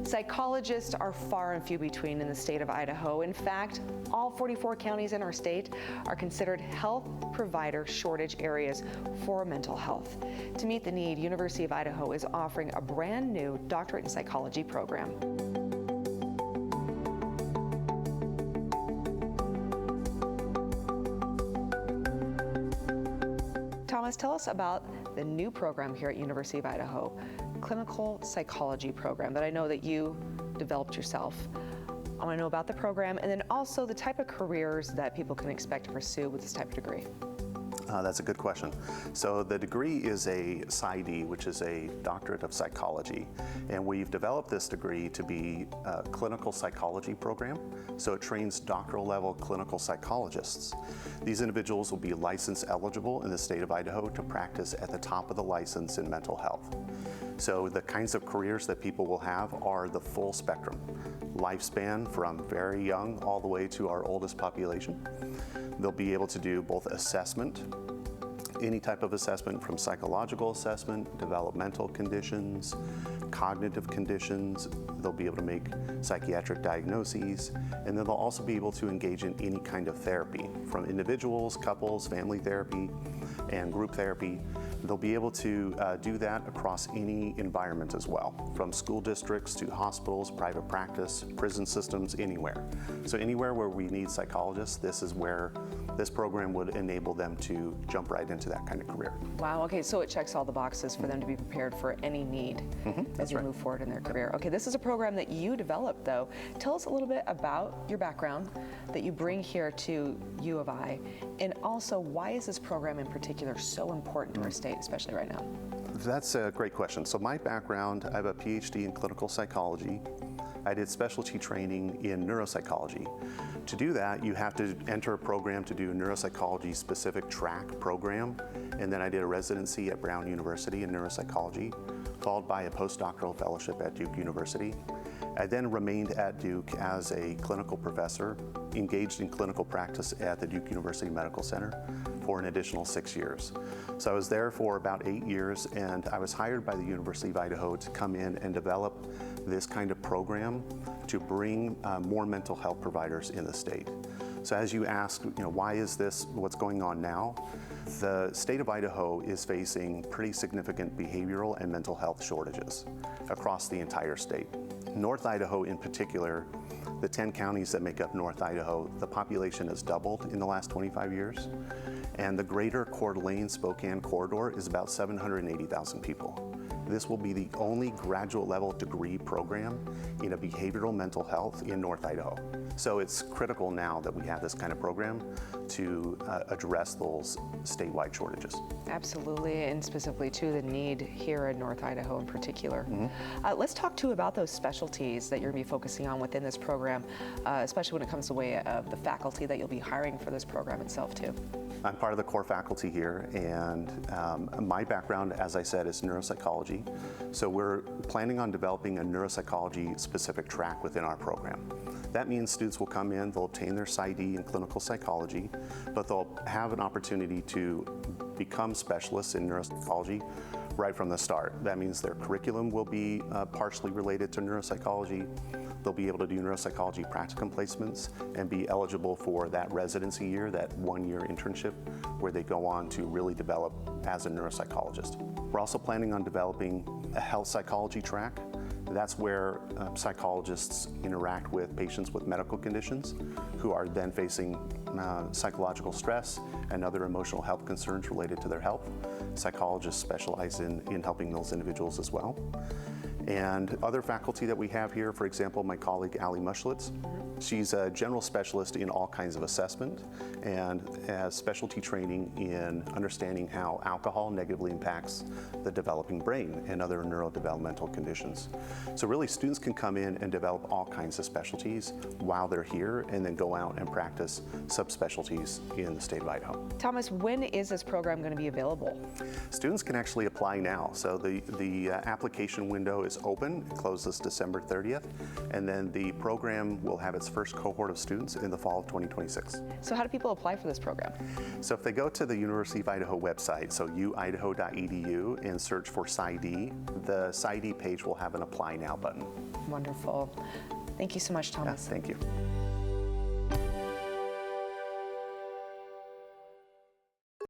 Psychologists are far and few between in the state of Idaho. In fact, all 44 counties in our state are considered health provider shortage areas for mental health. To meet the need, University of Idaho is offering a brand new doctorate in psychology program. Thomas, tell us about the new program here at University of Idaho, clinical psychology program that I know that you developed yourself. I want to know about the program and then also the type of careers that people can expect to pursue with this type of degree. That's a good question. So the degree is a PsyD, which is a doctorate of psychology, and we've developed this degree to be a clinical psychology program. So it trains doctoral level clinical psychologists. These individuals will be license eligible in the state of Idaho to practice at the top of the license in mental health. So the kinds of careers that people will have are the full spectrum, lifespan from very young all the way to our oldest population. They'll be able to do both assessment, any type of assessment from psychological assessment, developmental conditions, cognitive conditions. They'll be able to make psychiatric diagnoses, and then they'll also be able to engage in any kind of therapy from individuals, couples, family therapy, and group therapy. They'll be able to do that across any environment as well, from school districts to hospitals, private practice, prison systems, anywhere. So anywhere where we need psychologists, this is where this program would enable them to jump right into that kind of career. Wow, okay, so it checks all the boxes for them to be prepared for any need as they move forward in their career. Okay, this is a program that you developed though. Tell us a little bit about your background that you bring here to U of I, and also why is this program in particular so important to our state, especially right now? That's a great question. So my background, I have a PhD in clinical psychology. I did specialty training in neuropsychology. To do that, you have to enter a program to do a neuropsychology specific track program. And then I did a residency at Brown University in neuropsychology, followed by a postdoctoral fellowship at Duke University. I then remained at Duke as a clinical professor, engaged in clinical practice at the Duke University Medical Center for an additional 6 years. So I was there for about 8 years, and I was hired by the University of Idaho to come in and develop this kind of program to bring more mental health providers in the state. So as you ask, why is this what's going on now? The state of Idaho is facing pretty significant behavioral and mental health shortages across the entire state. North Idaho in particular, the 10 counties that make up North Idaho, the population has doubled in the last 25 years. And the greater Coeur d'Alene-Spokane corridor is about 780,000 people. This will be the only graduate level degree program in a behavioral mental health in North Idaho. So it's critical now that we have this kind of program to address those statewide shortages. Absolutely, and specifically to the need here in North Idaho in particular. Let's talk too about those specialties that you're going to be focusing on within this program, especially when it comes to the way of the faculty that you'll be hiring for this program itself too. I'm part of the core faculty here, and my background, as I said, is neuropsychology. So we're planning on developing a neuropsychology specific track within our program. That means students will come in, they'll obtain their PsyD in clinical psychology, but they'll have an opportunity to become specialists in neuropsychology right from the start. That means their curriculum will be partially related to neuropsychology. They'll be able to do neuropsychology practicum placements and be eligible for that residency year, that 1-year internship, where they go on to really develop as a neuropsychologist. We're also planning on developing a health psychology track. That's where psychologists interact with patients with medical conditions who are then facing psychological stress and other emotional health concerns related to their health. Psychologists specialize in helping those individuals as well. And other faculty that we have here, for example, my colleague Allie Muschlitz, she's a general specialist in all kinds of assessment and has specialty training in understanding how alcohol negatively impacts the developing brain and other neurodevelopmental conditions. So really students can come in and develop all kinds of specialties while they're here and then go out and practice subspecialties in the state of Idaho. Thomas, when is this program going to be available? Students can actually apply now. So the application window is is open. It closes December 30th. And then the program will have its first cohort of students in the fall of 2026. So how do people apply for this program? So if they go to the University of Idaho website, so idaho.edu, and search for PsyD, the PsyD page will have an Apply Now button. Wonderful. Thank you so much, Thomas. Thank you.